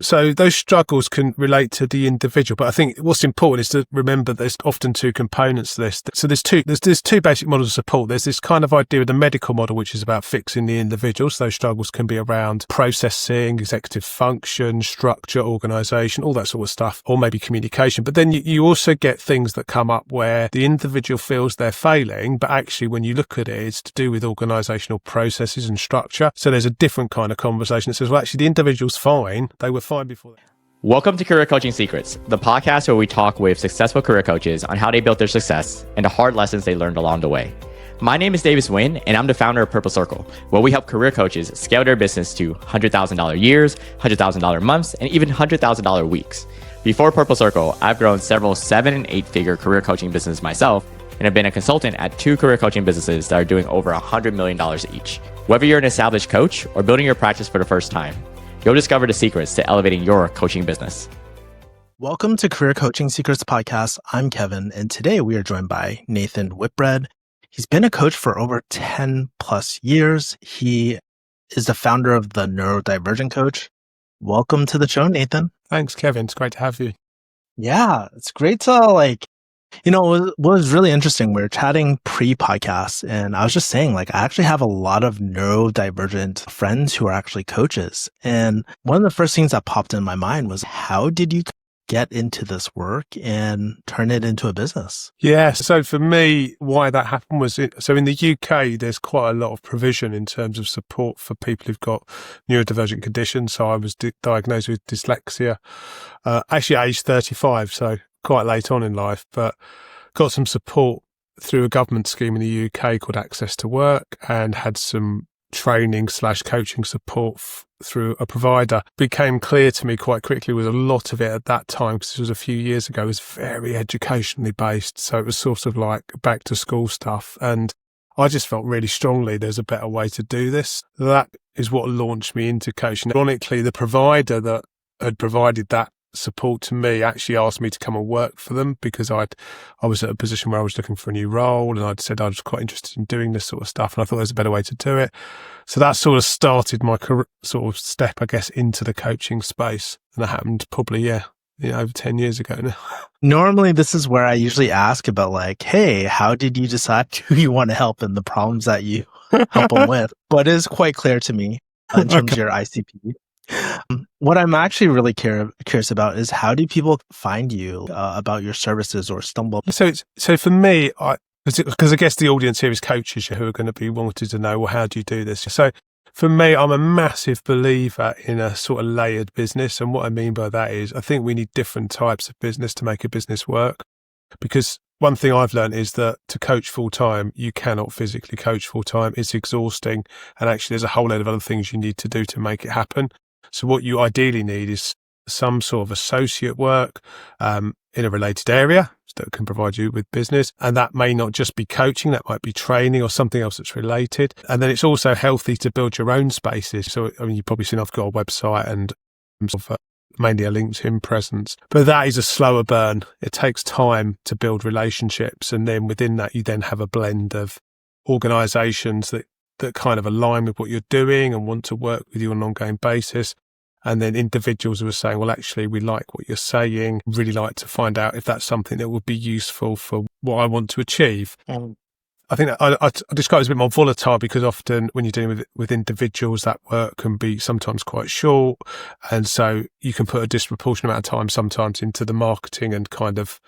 So those struggles can relate to the individual, but I think what's important is to remember there's often two components to this. So there's two basic models of support. There's this kind of idea of the medical model, which is about fixing the individual. So those struggles can be around processing, executive function, structure, organisation, all that sort of stuff, or maybe communication. But then you also get things that come up where the individual feels they're failing, but actually when you look at it, it's to do with organisational processes and structure. So there's a different kind of conversation that says, well, actually the individual's fine. They were fine before that. Welcome to Career Coaching Secrets, the podcast where we talk with successful career coaches on how they built their success and the hard lessons they learned along the way. My name is Davis Nguyen, and I'm the founder of Purple Circle, where we help career coaches scale their business to $100,000 years, $100,000 months, and even $100,000 weeks. Before Purple Circle, I've grown several 7- and 8-figure career coaching businesses myself, and have been a consultant at 2 career coaching businesses that are doing over $100 million each. Whether you're an established coach or building your practice for the first time, you'll discover the secrets to elevating your coaching business. Welcome to Career Coaching Secrets Podcast. I'm Kevin, and today we are joined by Nathan Whitbread. He's been a coach for over 10 plus years. He is the founder of the Neurodivergent Coach. Welcome to the show, Nathan. Thanks, Kevin. It's great to have you. Yeah, it's great to what was really interesting. We were chatting pre-podcast and I was just saying, I actually have a lot of neurodivergent friends who are actually coaches. And one of the first things that popped in my mind was, how did you get into this work and turn it into a business? Yeah. So for me, why that happened was, so in the UK, there's quite a lot of provision in terms of support for people who've got neurodivergent conditions. So I was diagnosed with dyslexia, actually at age 35. So quite late on in life, but got some support through a government scheme in the UK called Access to Work, and had some training/coaching support through a provider. Became clear to me quite quickly was a lot of it at that time, because this was a few years ago, was very educationally based. So it was sort of like back to school stuff. And I just felt really strongly there's a better way to do this. That is what launched me into coaching. Ironically, the provider that had provided that support to me actually asked me to come and work for them, because I was at a position where I was looking for a new role, and I'd said I was quite interested in doing this sort of stuff, and I thought there was a better way to do it. So that sort of started my sort of step, I guess, into the coaching space. And that happened probably, over 10 years ago now. Normally, this is where I usually ask about hey, how did you decide who you want to help and the problems that you help them with? But it is quite clear to me in terms of your ICP. What I'm actually really curious about is, how do people find you about your services or stumble? So for me, because I guess the audience here is coaches who are going to be wanting to know, well, how do you do this? So for me, I'm a massive believer in a sort of layered business. And what I mean by that is, I think we need different types of business to make a business work. Because one thing I've learned is that to coach full time, you cannot physically coach full time. It's exhausting. And actually, there's a whole load of other things you need to do to make it happen. So what you ideally need is some sort of associate work in a related area that can provide you with business. And that may not just be coaching, that might be training or something else that's related. And then it's also healthy to build your own spaces. So, you've probably seen I've got a website and mainly a LinkedIn presence. But that is a slower burn. It takes time to build relationships. And then within that, you then have a blend of organizations that kind of align with what you're doing and want to work with you on an ongoing basis. And then individuals who are saying, well, actually, we like what you're saying, really like to find out if that's something that would be useful for what I want to achieve. I think that I describe it as a bit more volatile, because often when you're dealing with individuals, that work can be sometimes quite short. And so you can put a disproportionate amount of time sometimes into the marketing and kind of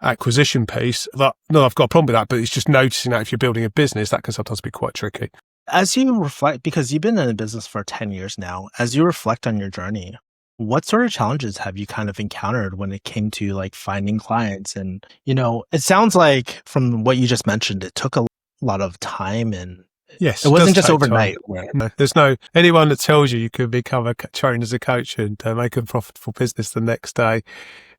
acquisition piece. No, I've got a problem with that, but it's just noticing that if you're building a business, that can sometimes be quite tricky. As you reflect, because you've been in the business for 10 years now, as you reflect on your journey, what sort of challenges have you kind of encountered when it came to finding clients? And, it sounds like from what you just mentioned, it took a lot of time, and yes, it wasn't just overnight. No, there's anyone that tells you could become trained as a coach and make a profitable business the next day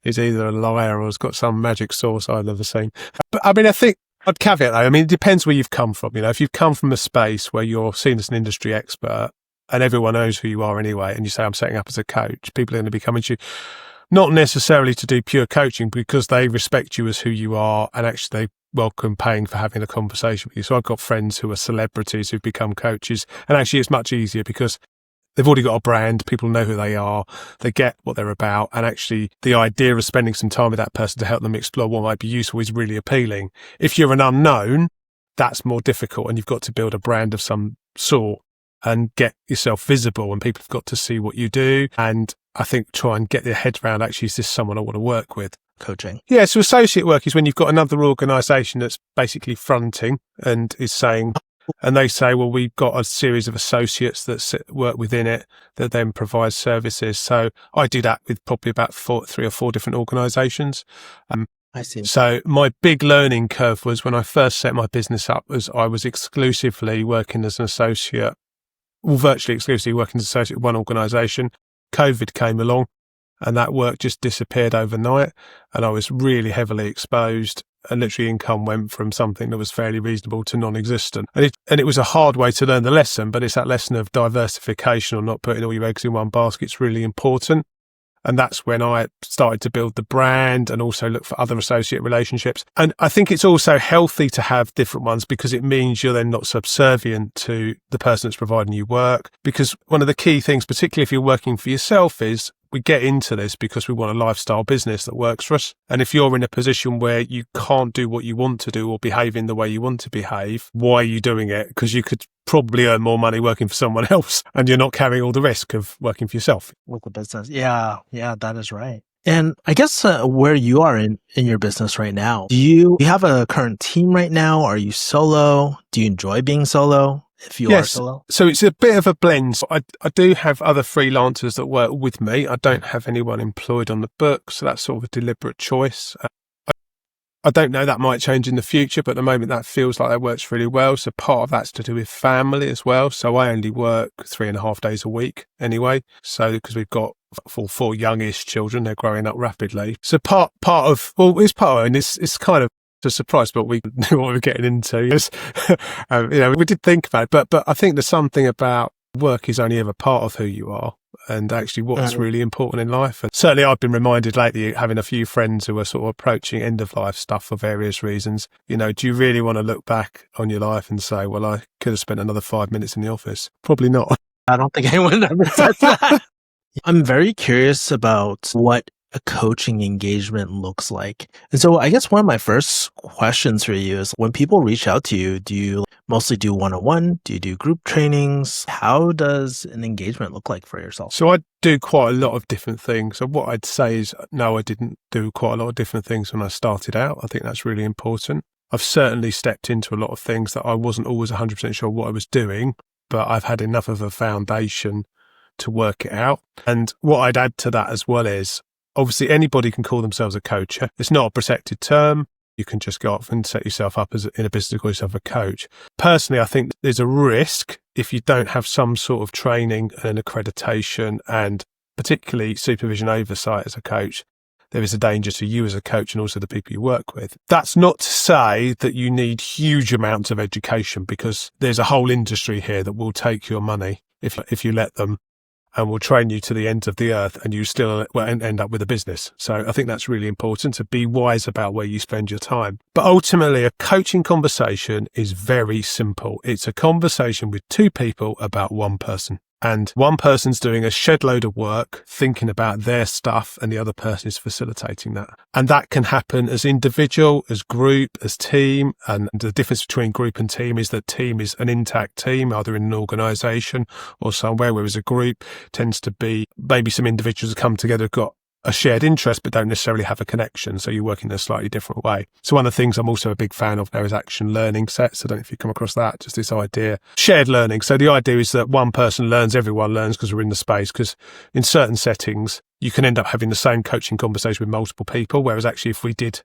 is either a liar or has got some magic sauce I've never seen. But I think I'd caveat though. It depends where you've come from. If you've come from a space where you're seen as an industry expert and everyone knows who you are anyway, and you say, I'm setting up as a coach, people are going to be coming to you, not necessarily to do pure coaching, because they respect you as who you are, and actually they welcome paying for having a conversation with you. So I've got friends who are celebrities who've become coaches, and actually it's much easier because they've already got a brand, people know who they are, they get what they're about, and actually the idea of spending some time with that person to help them explore what might be useful is really appealing. If you're an unknown, that's more difficult, and you've got to build a brand of some sort and get yourself visible, and people have got to see what you do. And I think try and get their head around, actually, is this someone I want to work with? Coaching. Yeah, so associate work is when you've got another organisation that's basically fronting and is saying, and they say, well, we've got a series of associates that work within it that then provide services. So I do that with probably about 3 or 4 different organisations. I see. So my big learning curve was when I first set my business up, was I was exclusively working as an associate, well, virtually exclusively working as an associate with one organisation. COVID came along and that work just disappeared overnight, and I was really heavily exposed, and literally income went from something that was fairly reasonable to non-existent. And it was a hard way to learn the lesson, but it's that lesson of diversification, or not putting all your eggs in one basket. It's really important. And that's when I started to build the brand and also look for other associate relationships. And I think it's also healthy to have different ones, because it means you're then not subservient to the person that's providing you work. Because one of the key things, particularly if you're working for yourself, is we get into this because we want a lifestyle business that works for us. And if you're in a position where you can't do what you want to do or behave in the way you want to behave, why are you doing it? Because you could probably earn more money working for someone else, and you're not carrying all the risk of working for yourself. With the business. Yeah, that is right. And I guess where you are in your business right now, do you have a current team right now? Are you solo? Do you enjoy being solo? If you are solo? So it's a bit of a blend. So I do have other freelancers that work with me. I don't have anyone employed on the book, so that's sort of a deliberate choice. I don't know, that might change in the future, but at the moment that feels like that works really well. So part of that's to do with family as well. So I only work 3.5 days a week anyway. So because we've got 4 youngish children, they're growing up rapidly. So it's kind of a surprise, but we knew what we were getting into. We did think about it, but I think there's something about work is only ever part of who you are, and actually what's really important in life. And certainly I've been reminded lately, having a few friends who are sort of approaching end of life stuff for various reasons, do you really want to look back on your life and say, well, I could have spent another 5 minutes in the office? Probably not. I don't think anyone ever says that. I'm very curious about what a coaching engagement looks like. And so I guess one of my first questions for you is, when people reach out to you, do you mostly do one-on-one? Do you do group trainings? How does an engagement look like for yourself? So I do quite a lot of different things. So what I'd say is, no, I didn't do quite a lot of different things when I started out. I think that's really important. I've certainly stepped into a lot of things that I wasn't always 100% sure what I was doing, but I've had enough of a foundation to work it out. And what I'd add to that as well is, obviously anybody can call themselves a coach. It's not a protected term. You can just go off and set yourself up in a business to call yourself a coach. Personally, I think there's a risk if you don't have some sort of training and accreditation, and particularly supervision oversight as a coach. There is a danger to you as a coach and also the people you work with. That's not to say that you need huge amounts of education, because there's a whole industry here that will take your money if you let them, and will train you to the ends of the earth, and you still end up with a business. So I think that's really important, to be wise about where you spend your time. But ultimately, a coaching conversation is very simple. It's a conversation with 2 people about one person. And one person's doing a shed load of work, thinking about their stuff, and the other person is facilitating that. And that can happen as individual, as group, as team. And the difference between group and team is that team is an intact team, either in an organisation or somewhere, whereas a group tends to be maybe some individuals come together, have got a shared interest, but don't necessarily have a connection. So you work in a slightly different way. So one of the things I'm also a big fan of now is action learning sets. I don't know if you come across that, just this idea. Shared learning. So the idea is that one person learns, everyone learns, because we're in the space. Because in certain settings, you can end up having the same coaching conversation with multiple people. Whereas actually, if we did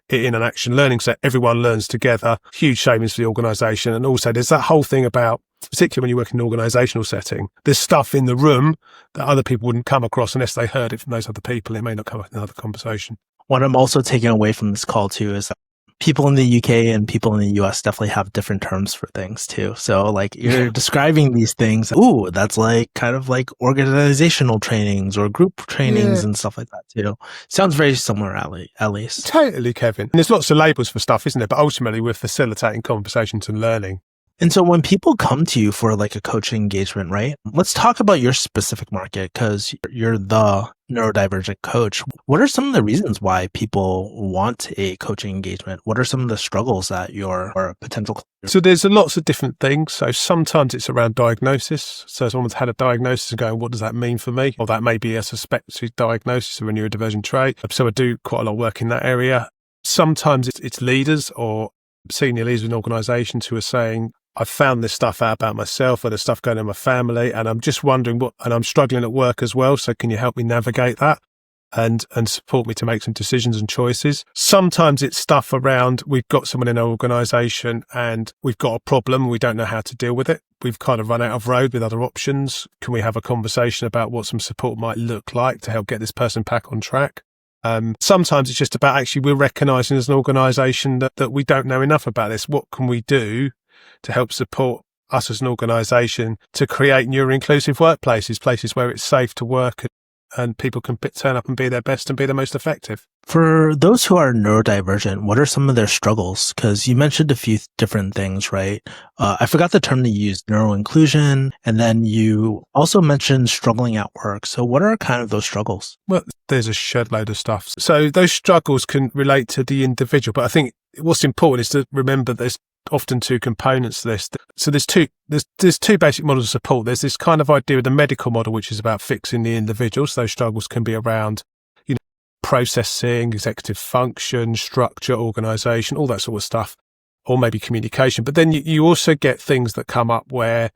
it in an action learning set, everyone learns together, huge savings for the organisation. And also there's that whole thing about, particularly when you work in an organisational setting, there's stuff in the room that other people wouldn't come across unless they heard it from those other people. It may not come up in another conversation. What I'm also taking away from this call too is that people in the UK and people in the US definitely have different terms for things too. So like you're describing these things, ooh, that's like kind of like organizational trainings or group trainings and stuff like that too. Sounds very similar at least. Totally, Kevin. And there's lots of labels for stuff, isn't there? But ultimately we're facilitating conversations and learning. And so when people come to you for like a coaching engagement, right? Let's talk about your specific market because you're the neurodivergent coach. What are some of the reasons why people want a coaching engagement? What are some of the struggles that your or potential? So there's lots of different things. So sometimes it's around diagnosis. So someone's had a diagnosis and going, what does that mean for me? Or that may be a suspected diagnosis of a neurodivergent trait. So I do quite a lot of work in that area. Sometimes it's leaders or senior leaders in organizations who are saying, I found this stuff out about myself or there's stuff going on in my family and I'm just wondering and I'm struggling at work as well. So can you help me navigate that and support me to make some decisions and choices? Sometimes it's stuff around, we've got someone in our organization and we've got a problem and we don't know how to deal with it. We've kind of run out of road with other options. Can we have a conversation about what some support might look like to help get this person back on track? Sometimes it's just about actually we're recognizing as an organization that we don't know enough about this. What can we do to help support us as an organisation to create neuroinclusive workplaces, places where it's safe to work and people can turn up and be their best and be the most effective. For those who are neurodivergent, what are some of their struggles? Because you mentioned a few different things, right? I forgot the term that you used, neuroinclusion, and then you also mentioned struggling at work. So what are kind of those struggles? Well, there's a shed load of stuff. So those struggles can relate to the individual, but I think what's important is to remember there's often two components to this. So there's two basic models of support. There's this kind of idea of the medical model, which is about fixing the individual. So those struggles can be around, processing, executive function, structure, organization, all that sort of stuff, or maybe communication. But then you also get things that come up where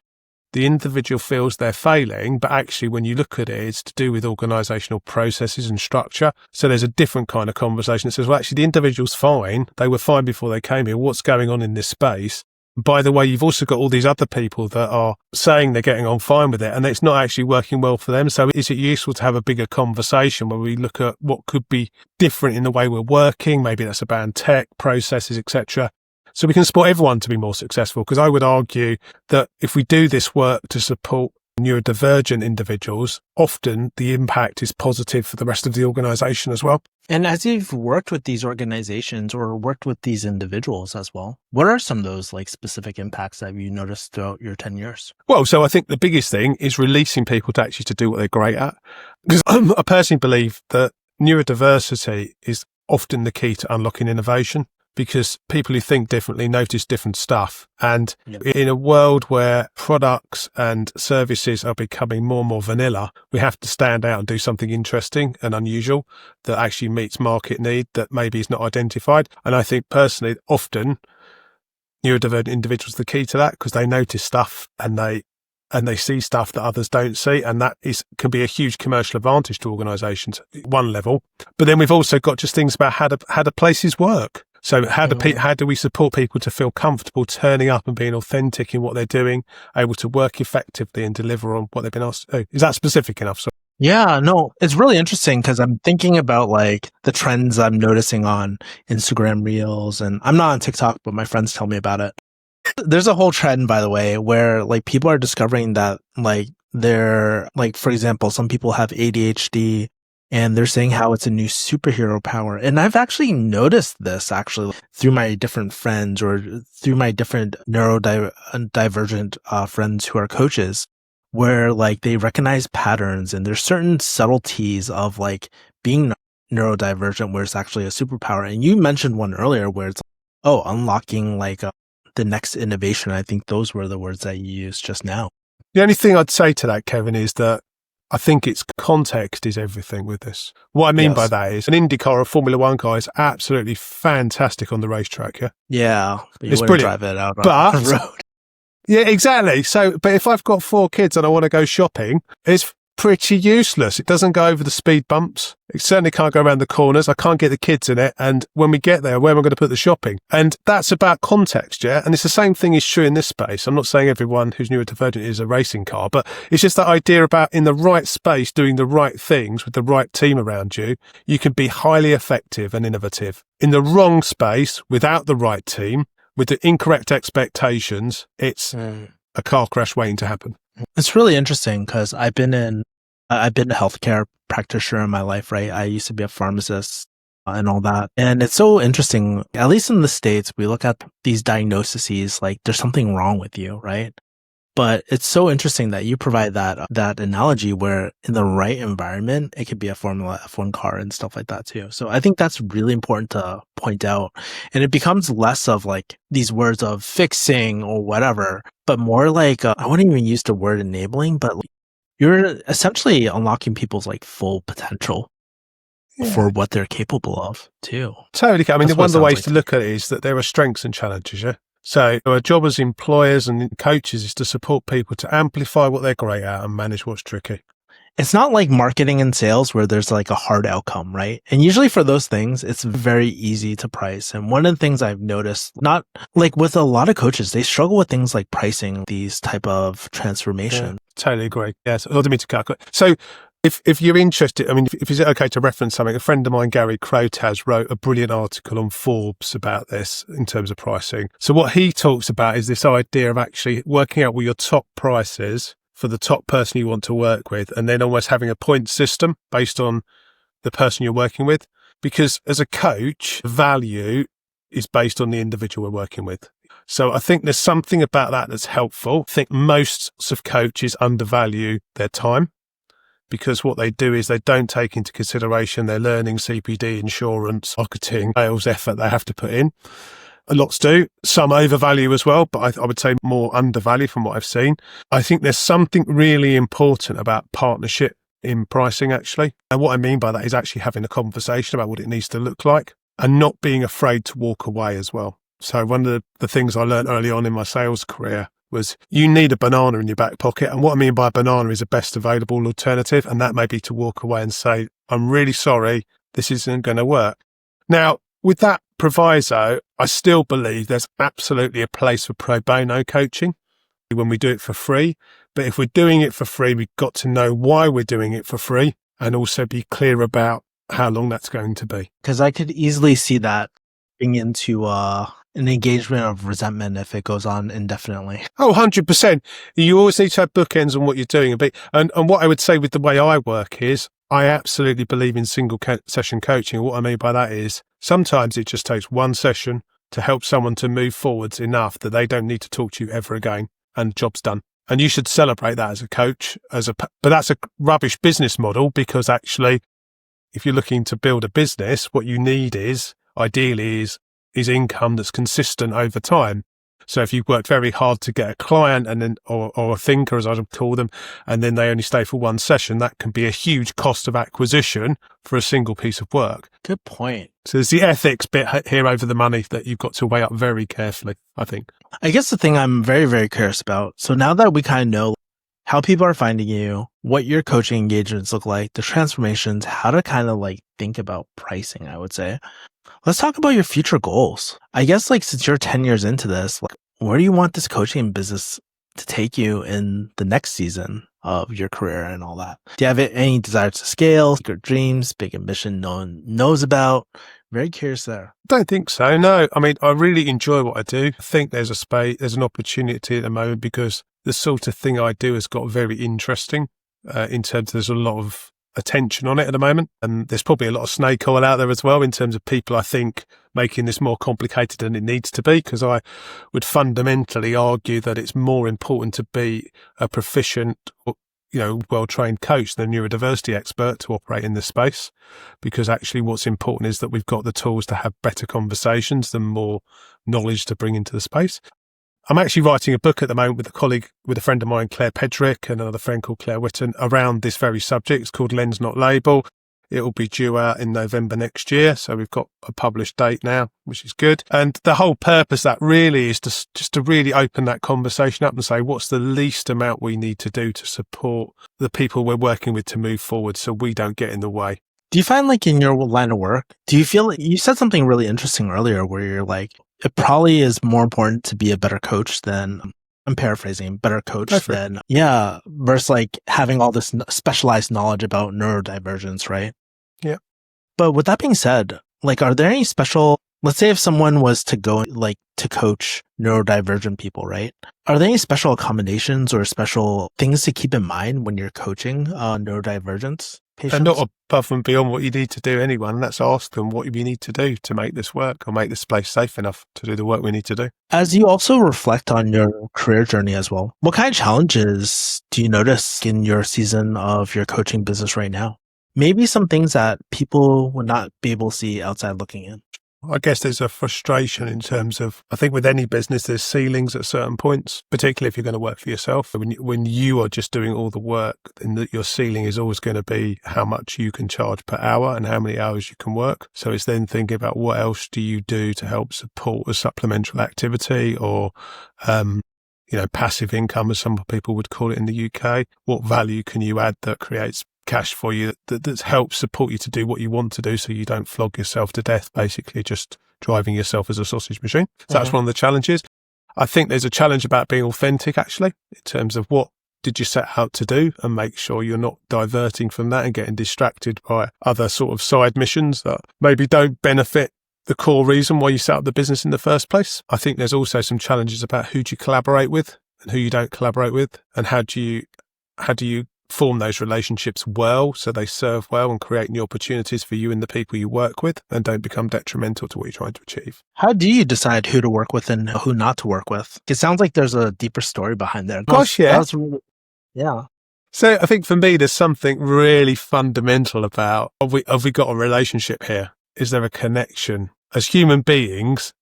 the individual feels they're failing, but actually when you look at it, it's to do with organizational processes and structure. So there's a different kind of conversation that says, well, actually the individual's fine. They were fine before they came here. What's going on in this space? By the way, you've also got all these other people that are saying they're getting on fine with it and it's not actually working well for them. So is it useful to have a bigger conversation where we look at what could be different in the way we're working? Maybe that's about tech, processes, etc. So we can support everyone to be more successful, because I would argue that if we do this work to support neurodivergent individuals, often the impact is positive for the rest of the organization as well. And as you've worked with these organizations or worked with these individuals as well, what are some of those like specific impacts that you noticed throughout your 10 years? Well, so I think the biggest thing is releasing people to actually to do what they're great at. Because I personally believe that neurodiversity is often the key to unlocking innovation. Because people who think differently notice different stuff. And in a world where products and services are becoming more and more vanilla, we have to stand out and do something interesting and unusual that actually meets market need that maybe is not identified. And I think personally, often neurodivergent individuals are the key to that, because they notice stuff and they see stuff that others don't see. And that can be a huge commercial advantage to organizations at one level. But then we've also got just things about how do places work. So how do we support people to feel comfortable turning up and being authentic in what they're doing, able to work effectively and deliver on what they've been asked to do? Is that specific enough? So yeah, no, it's really interesting because I'm thinking about like the trends I'm noticing on Instagram Reels, and I'm not on TikTok, but my friends tell me about it. There's a whole trend, by the way, where like people are discovering that like they're like, for example, some people have ADHD. And they're saying how it's a new superhero power. And I've actually noticed this actually through my different friends or through my different neurodivergent friends who are coaches, where like they recognize patterns and there's certain subtleties of like being neurodivergent where it's actually a superpower. And you mentioned one earlier where it's, unlocking like the next innovation. I think those were the words that you used just now. The only thing I'd say to that, Kevin, is that I think it's context is everything with this. What I mean by that is an IndyCar or Formula One guy is absolutely fantastic on the racetrack. Yeah. Yeah. But it's brilliant. Drive it out on the road. Yeah, exactly. So, but if I've got 4 kids and I want to go shopping, it's pretty useless. It doesn't go over the speed bumps. It certainly can't go around the corners. I can't get the kids in it. And when we get there, where am I going to put the shopping? And that's about context, yeah? And it's the same thing is true in this space. I'm not saying everyone who's neurodivergent is a racing car, but it's just that idea about in the right space, doing the right things with the right team around you, you can be highly effective and innovative. In the wrong space, without the right team, with the incorrect expectations, it's a car crash waiting to happen. It's really interesting because I've been a healthcare practitioner in my life, right? I used to be a pharmacist. and all that. And it's so interesting, at least in the States, we look at these diagnoses like there's something wrong with you, right? But it's so interesting that you provide that analogy where in the right environment, it could be a Formula F1 car and stuff like that too. So I think that's really important to point out. And it becomes less of like these words of fixing or whatever, but more like, I wouldn't even use the word enabling, but you're essentially unlocking people's like full potential for what they're capable of too. Totally. I mean, That's one of the what it ways sounds to like. look at it is that there are strengths and challenges. Yeah. So our job as employers and coaches is to support people to amplify what they're great at and manage what's tricky. It's not like marketing and sales where there's like a hard outcome, right? And usually for those things, it's very easy to price. And one of the things I've noticed, not like with a lot of coaches, they struggle with things like pricing these type of transformation. Yeah, totally agree. Yes. I didn't mean to cut. So if you're interested, I mean, if is it okay to reference something? A friend of mine, Gary Crotaz, wrote a brilliant article on Forbes about this in terms of pricing. So what he talks about is this idea of actually working out what your top price is for the top person you want to work with, and then almost having a point system based on the person you're working with. Because as a coach, value is based on the individual we're working with. So I think there's something about that that's helpful. I think most of coaches undervalue their time, because what they do is they don't take into consideration their learning, CPD, insurance, marketing, sales effort they have to put in. Lots do. Some overvalue as well, but I would say more undervalue from what I've seen. I think there's something really important about partnership in pricing, actually. And what I mean by that is actually having a conversation about what it needs to look like and not being afraid to walk away as well. So one of the things I learned early on in my sales career was you need a banana in your back pocket. And what I mean by a banana is a best available alternative. And that may be to walk away and say, I'm really sorry, this isn't going to work. Now, with that proviso, I still believe there's absolutely a place for pro bono coaching when we do it for free. But if we're doing it for free, we've got to know why we're doing it for free and also be clear about how long that's going to be. Because I could easily see that being into an engagement of resentment if it goes on indefinitely. Oh, 100%. You always need to have bookends on what you're doing. And what I would say with the way I work is I absolutely believe in single session coaching. What I mean by that is sometimes it just takes one session to help someone to move forwards enough that they don't need to talk to you ever again and job's done. And you should celebrate that as a coach, but that's a rubbish business model, because actually if you're looking to build a business, what you need is ideally is income that's consistent over time. So if you've worked very hard to get a client and then, or a thinker, as I call them, and then they only stay for one session, that can be a huge cost of acquisition for a single piece of work. Good point. So there's the ethics bit here over the money that you've got to weigh up very carefully, I think. I guess the thing I'm very, very curious about. So now that we kind of know how people are finding you, what your coaching engagements look like, the transformations, how to kind of like think about pricing, I would say. Let's talk about your future goals. I guess like since you're 10 years into this, like, where do you want this coaching business to take you in the next season of your career and all that? Do you have any desires to scale, secret dreams, big ambition no one knows about? Very curious there. Don't think so, no. I mean, I really enjoy what I do. I think there's an opportunity at the moment because the sort of thing I do has got very interesting in terms of there's a lot of attention on it at the moment. And there's probably a lot of snake oil out there as well in terms of people, I think, making this more complicated than it needs to be, because I would fundamentally argue that it's more important to be a proficient, well-trained coach than a neurodiversity expert to operate in this space, because actually what's important is that we've got the tools to have better conversations than more knowledge to bring into the space. I'm actually writing a book at the moment with a friend of mine, Claire Pedrick, and another friend called Claire Witten, around this very subject. It's called Lens Not Label. It will be due out in November next year. So we've got a published date now, which is good. And the whole purpose of that really is just to really open that conversation up and say, what's the least amount we need to do to support the people we're working with to move forward so we don't get in the way. Do you find like in your line of work, do you feel like you said something really interesting earlier where you're like, it probably is more important to be a better coach than, I'm paraphrasing, better coach than, versus like having all this specialized knowledge about neurodivergence, right? Yeah. But with that being said, like, are there any special, let's say if someone was to go like to coach neurodivergent people, right? Are there any special accommodations or special things to keep in mind when you're coaching neurodivergence? patience. And not above and beyond what you need to do anyway. And that's ask them what you need to do to make this work or make this place safe enough to do the work we need to do. As you also reflect on your career journey as well, what kind of challenges do you notice in your season of your coaching business right now? Maybe some things that people would not be able to see outside looking in. I guess there's a frustration in terms of, I think with any business, there's ceilings at certain points, particularly if you're going to work for yourself. When you are just doing all the work, then your ceiling is always going to be how much you can charge per hour and how many hours you can work. So it's then thinking about what else do you do to help support a supplemental activity or, passive income, as some people would call it in the UK. What value can you add that creates cash for you that helps support you to do what you want to do so you don't flog yourself to death, basically just driving yourself as a sausage machine. So that's one of the challenges. I think there's a challenge about being authentic, actually, in terms of what did you set out to do and make sure you're not diverting from that and getting distracted by other sort of side missions that maybe don't benefit the core reason why you set up the business in the first place. I think there's also some challenges about who do you collaborate with and who you don't collaborate with, and how do you form those relationships well so they serve well and create new opportunities for you and the people you work with and don't become detrimental to what you're trying to achieve. How do you decide who to work with and who not to work with? It sounds like there's a deeper story behind there. Gosh, yeah. Yeah. So I think for me, there's something really fundamental about, have we got a relationship here? Is there a connection? As human beings,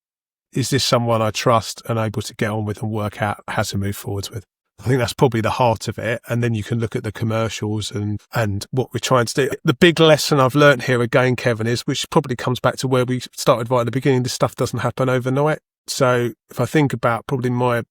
is this someone I trust and able to get on with and work out how to move forwards with? I think that's probably the heart of it. And then you can look at the commercials and what we're trying to do. The big lesson I've learned here again, Kevin, is, which probably comes back to where we started right at the beginning, this stuff doesn't happen overnight. So if I think about probably my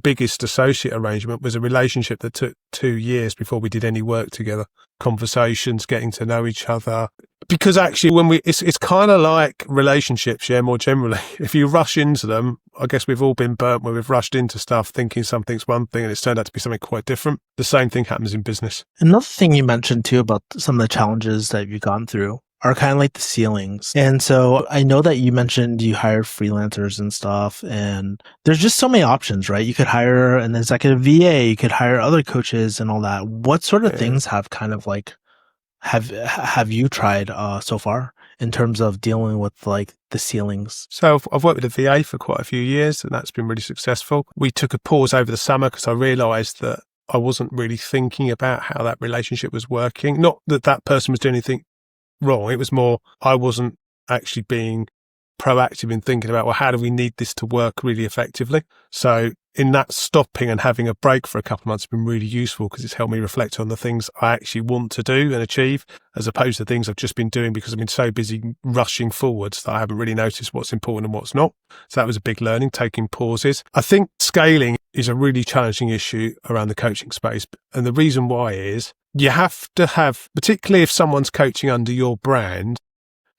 biggest associate arrangement was a relationship that took 2 years before we did any work together. Conversations, getting to know each other. Because actually it's kind of like relationships, yeah, more generally. If you rush into them, I guess we've all been burnt where we've rushed into stuff thinking something's one thing and it's turned out to be something quite different. The same thing happens in business. Another thing you mentioned too about some of the challenges that you've gone through are kind of like the ceilings. And so I know that you mentioned you hired freelancers and stuff, and there's just so many options, right? You could hire an executive VA, you could hire other coaches and all that. What sort of things have kind of like, have you tried so far in terms of dealing with like the ceilings? So I've worked with a VA for quite a few years and that's been really successful. We took a pause over the summer because I realized that I wasn't really thinking about how that relationship was working. Not that that person was doing anything wrong. It was more, I wasn't actually being proactive in thinking about, well, how do we need this to work really effectively? So in that stopping and having a break for a couple of months has been really useful because it's helped me reflect on the things I actually want to do and achieve, as opposed to things I've just been doing because I've been so busy rushing forwards that I haven't really noticed what's important and what's not. So that was a big learning, taking pauses. I think scaling is a really challenging issue around the coaching space. And the reason why is you have to have, particularly if someone's coaching under your brand,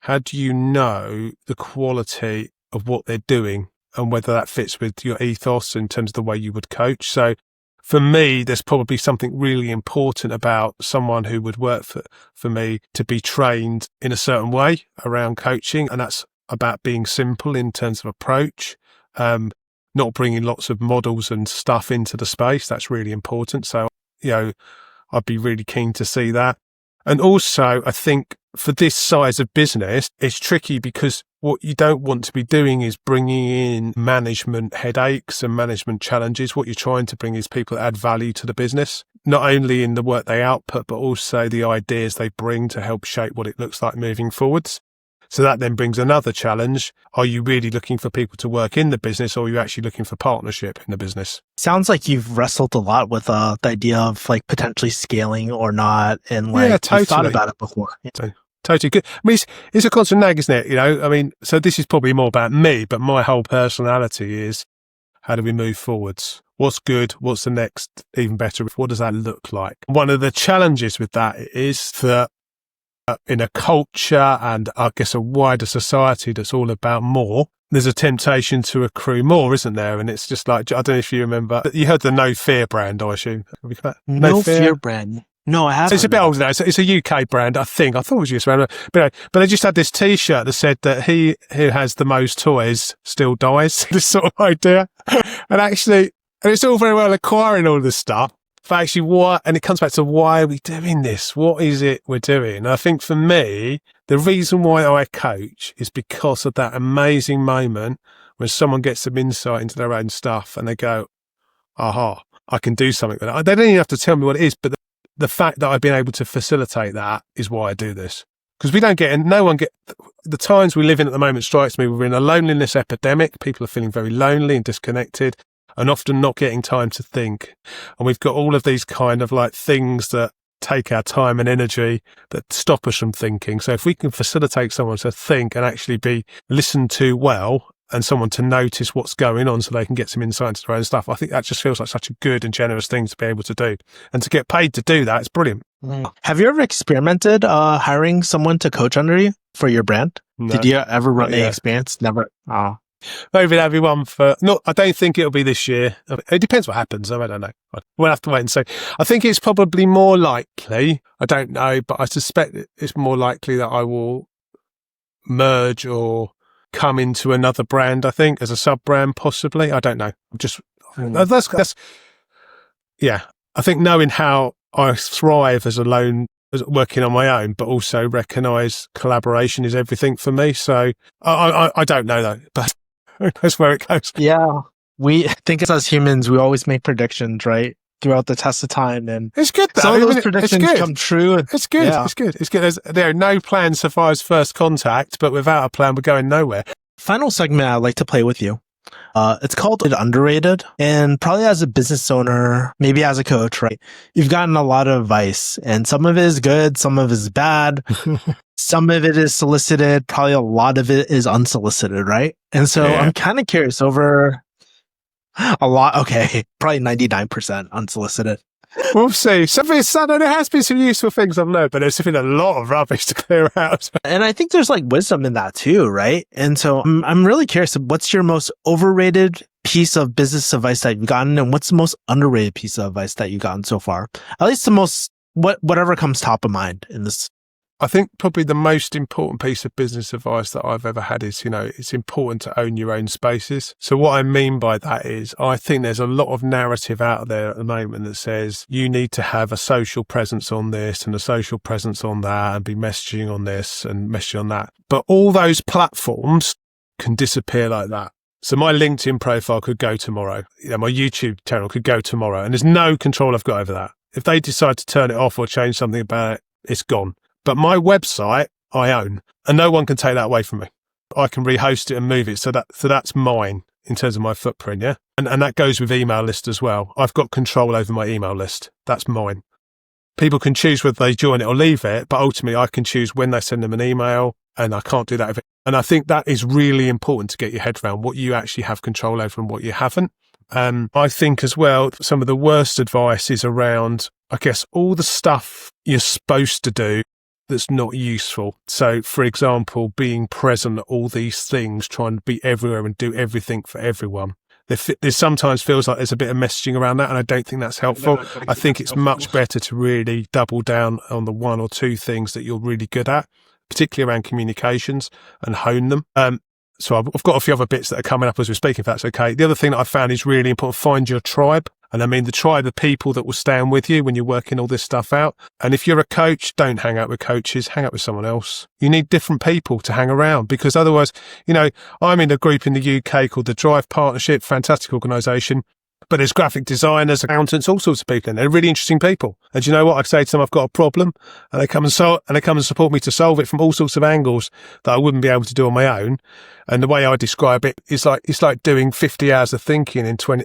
how do you know the quality of what they're doing and whether that fits with your ethos in terms of the way you would coach? So for me, there's probably something really important about someone who would work for me to be trained in a certain way around coaching. And that's about being simple in terms of approach, not bringing lots of models and stuff into the space. That's really important. So, I'd be really keen to see that. And also, I think for this size of business, it's tricky because what you don't want to be doing is bringing in management headaches and management challenges. What you're trying to bring is people that add value to the business, not only in the work they output, but also the ideas they bring to help shape what it looks like moving forwards. So that then brings another challenge. Are you really looking for people to work in the business, or are you actually looking for partnership in the business? Sounds like you've wrestled a lot with the idea of like potentially scaling or not, and like totally. You've thought about it before. Totally good. I mean, it's a constant nag, isn't it? So this is probably more about me, but my whole personality is, how do we move forwards? What's good? What's the next even better? What does that look like? One of the challenges with that is that in a culture and I guess a wider society that's all about more, there's a temptation to accrue more, isn't there? And it's just like, I don't know if you remember, you heard the No Fear brand, I assume. No Fear brand. No, I haven't. It's a bit older now. It's a UK brand, I think. I thought it was US brand. But they just had this T-shirt that said that he who has the most toys still dies. This sort of idea. And it's all very well acquiring all this stuff. But actually why, and it comes back to why are we doing this? What is it we're doing? And I think for me, the reason why I coach is because of that amazing moment when someone gets some insight into their own stuff and they go, aha, I can do something with that. They don't even have to tell me what it is, but the fact that I've been able to facilitate that is why I do this. Because the times we live in at the moment strikes me, we're in a loneliness epidemic. People are feeling very lonely and disconnected and often not getting time to think. And we've got all of these kind of like things that take our time and energy that stop us from thinking. So if we can facilitate someone to think and actually be listened to well, and someone to notice what's going on so they can get some insight into their own stuff, I think that just feels like such a good and generous thing to be able to do. And to get paid to do that, it's brilliant. Have you ever experimented hiring someone to coach under you for your brand? No. Did you ever run any experience? Never. Oh. Maybe that'd be one for, no, I don't think it'll be this year. It depends what happens. I don't know. We'll have to wait and see. I think it's probably more likely, I don't know, but I suspect it's more likely that I will merge or come into another brand, I think, as a sub-brand, possibly. I don't know. Yeah. I think knowing how I thrive as working on my own, but also recognise collaboration is everything for me. So I don't know though, but that's where it goes. Yeah. I think as humans, we always make predictions, right? Throughout the test of time. And it's good though. Some of those predictions come true. It's good. Yeah. It's good. There are no plan survives first contact, but without a plan, we're going nowhere. Final segment I'd like to play with you. It's called Underrated. And probably as a business owner, maybe as a coach, right? You've gotten a lot of advice and some of it is good. Some of it is bad. Some of it is solicited. Probably a lot of it is unsolicited, right? And so I'm kind of curious over a lot. Okay. Probably 99% unsolicited. We'll see. There has been some useful things I've learned, but there's been a lot of rubbish to clear out. And I think there's like wisdom in that too, right? And so I'm really curious, what's your most overrated piece of business advice that you've gotten, and what's the most underrated piece of advice that you've gotten so far? At least the most, whatever comes top of mind in this. I think probably the most important piece of business advice that I've ever had is, it's important to own your own spaces. So what I mean by that is I think there's a lot of narrative out there at the moment that says you need to have a social presence on this and a social presence on that and be messaging on this and messaging on that. But all those platforms can disappear like that. So my LinkedIn profile could go tomorrow. My YouTube channel could go tomorrow, and there's no control I've got over that. If they decide to turn it off or change something about it, it's gone. But my website, I own, and no one can take that away from me. I can rehost it and move it. So that's mine in terms of my footprint. Yeah. And that goes with email list as well. I've got control over my email list. That's mine. People can choose whether they join it or leave it, but ultimately I can choose when they send them an email, and I can't do that. And I think that is really important to get your head around what you actually have control over and what you haven't. I think as well, some of the worst advice is around, I guess, all the stuff you're supposed to do that's not useful. So, for example, being present at all these things, trying to be everywhere and do everything for everyone. There sometimes feels like there's a bit of messaging around that, and I don't think that's helpful. I think it's much better to really double down on the one or two things that you're really good at, particularly around communications, and hone them. So I've got a few other bits that are coming up as we're speaking, if that's okay. The other thing that I found is really important, find your tribe. And I mean the tribe of people that will stand with you when you're working all this stuff out. And if you're a coach, don't hang out with coaches, hang out with someone else. You need different people to hang around, because otherwise, I'm in a group in the UK called the Drive Partnership, fantastic organisation. But there's graphic designers, accountants, all sorts of people in there. They're really interesting people. And you know what? I say to them, I've got a problem, and they come and support me to solve it from all sorts of angles that I wouldn't be able to do on my own. And the way I describe it is it's like doing 50 hours of thinking in 20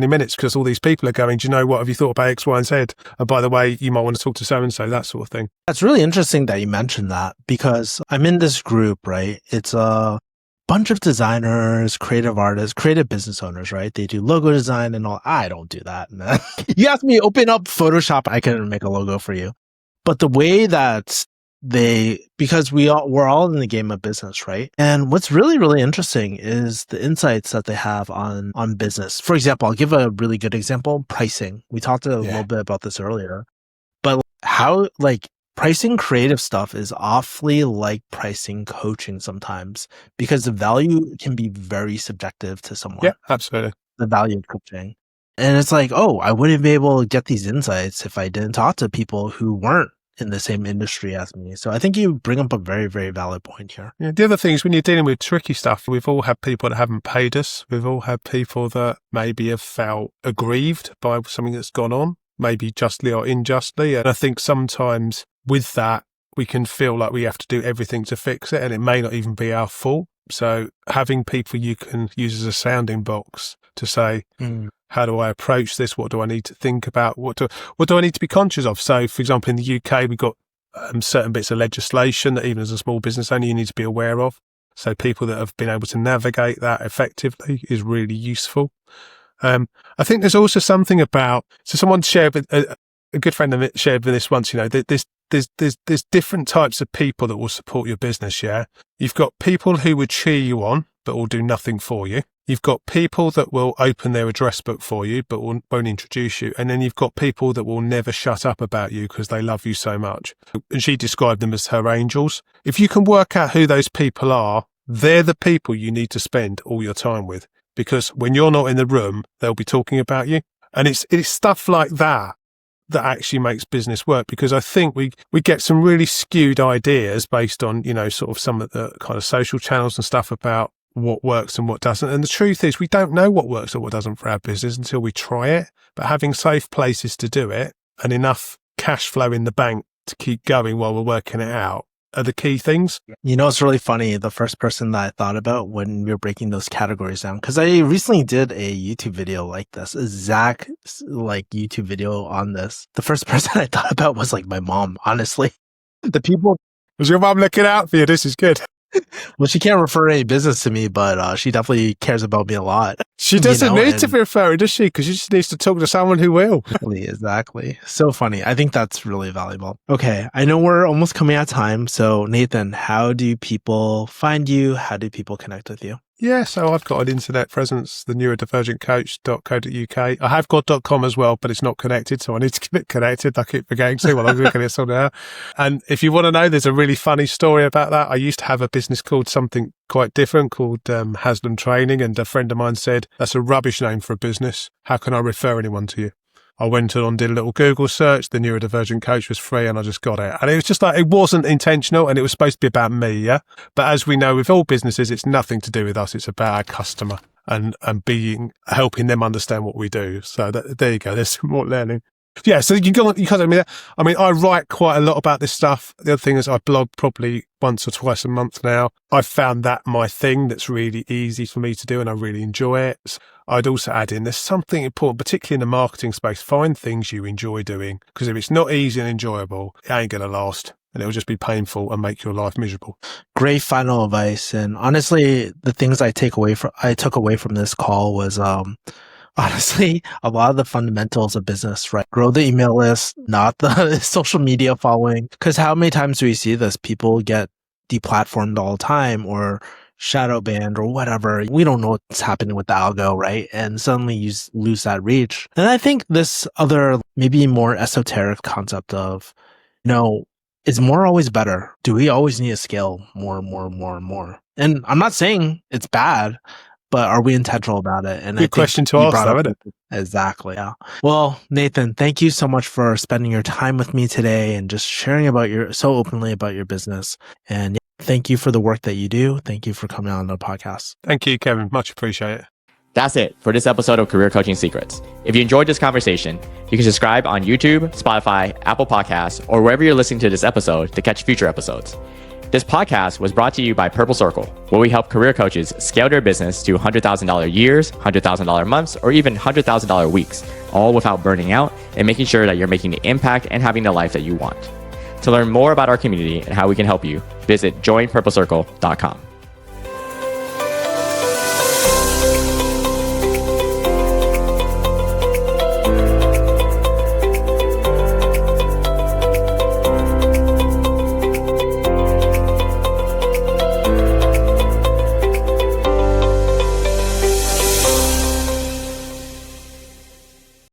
minutes, because all these people are going, do you know what? Have you thought about X, Y, and Z? And by the way, you might want to talk to so-and-so, that sort of thing. That's really interesting that you mentioned that, because I'm in this group, right? It's a bunch of designers, creative artists, creative business owners, right? They do logo design and all. I don't do that, man. You ask me to open up Photoshop, I can make a logo for you. But the way that because we're all in the game of business, right? And what's really, really interesting is the insights that they have on business. For example, I'll give a really good example, pricing. We talked a little bit about this earlier, but how pricing creative stuff is awfully like pricing coaching sometimes, because the value can be very subjective to someone. Yeah, absolutely. The value of coaching. And it's like, oh, I wouldn't be able to get these insights if I didn't talk to people who weren't in the same industry as me. So I think you bring up a very, very valid point here. Yeah, the other thing is when you're dealing with tricky stuff, we've all had people that haven't paid us. We've all had people that maybe have felt aggrieved by something that's gone on, maybe justly or unjustly. And I think sometimes with that, we can feel like we have to do everything to fix it, and it may not even be our fault. So having people you can use as a sounding box to say, how do I approach this? What do I need to think about? What do I need to be conscious of? So, for example, in the UK, we've got certain bits of legislation that even as a small business owner, you need to be aware of. So people that have been able to navigate that effectively is really useful. I think there's also something about, so someone shared with, a good friend of mine shared with this once, there's different types of people that will support your business, yeah? You've got people who would cheer you on, but will do nothing for you. You've got people that will open their address book for you, but won't introduce you. And then you've got people that will never shut up about you because they love you so much. And she described them as her angels. If you can work out who those people are, they're the people you need to spend all your time with. Because when you're not in the room, they'll be talking about you. And it's stuff like that actually makes business work, because I think we get some really skewed ideas based on, sort of some of the kind of social channels and stuff about what works and what doesn't. And the truth is we don't know what works or what doesn't for our business until we try it. But having safe places to do it and enough cash flow in the bank to keep going while we're working it out are the key things. It's really funny. The first person that I thought about when we were breaking those categories down, because I recently did a YouTube video like this, exact YouTube video on this. The first person I thought about was my mom, honestly. The people. Was your mom looking out for you? This is good. Well, she can't refer any business to me, but she definitely cares about me a lot. She doesn't need to be referring, does she? Because she just needs to talk to someone who will. Exactly. So funny. I think that's really valuable. Okay. I know we're almost coming out of time. So Nathan, how do people find you? How do people connect with you? Yeah, so I've got an internet presence, the neurodivergentcoach.co.uk. I have got .com as well, but it's not connected, so I need to get it connected. I keep forgetting to while I'm looking at something out. And if you want to know, there's a really funny story about that. I used to have a business called something quite different called Haslam Training, and a friend of mine said, that's a rubbish name for a business. How can I refer anyone to you? I went on, did a little Google search. The Neurodivergent Coach was free and I just got it. And it was just it wasn't intentional, and it was supposed to be about me, yeah? But as we know with all businesses, it's nothing to do with us. It's about our customer and helping them understand what we do. So there you go. There's some more learning. Yeah, so you can't tell me that. I mean, I write quite a lot about this stuff. The other thing is I blog probably once or twice a month now. I've found that my thing that's really easy for me to do and I really enjoy it. I'd also add in, there's something important, particularly in the marketing space, find things you enjoy doing. Because if it's not easy and enjoyable, it ain't going to last. And it'll just be painful and make your life miserable. Great final advice. And honestly, the things I took away from this call was, honestly, a lot of the fundamentals of business, right? Grow the email list, not the social media following. Because how many times do we see this? People get deplatformed all the time or shadow banned or whatever. We don't know what's happening with the algo, right? And suddenly you lose that reach. And I think this other, maybe more esoteric concept of, is more always better? Do we always need to scale more and more and more and more? And I'm not saying it's bad, but are we intentional about it? And good question to ask, though, isn't it? Exactly. Yeah. Well, Nathan, thank you so much for spending your time with me today and just sharing so openly about your business. And thank you for the work that you do. Thank you for coming on the podcast. Thank you, Kevin. Much appreciate it. That's it for this episode of Career Coaching Secrets. If you enjoyed this conversation, you can subscribe on YouTube, Spotify, Apple Podcasts, or wherever you're listening to this episode to catch future episodes. This podcast was brought to you by Purple Circle, where we help career coaches scale their business to $100,000 years, $100,000 months, or even $100,000 weeks, all without burning out and making sure that you're making the impact and having the life that you want. To learn more about our community and how we can help you, visit joinpurplecircle.com.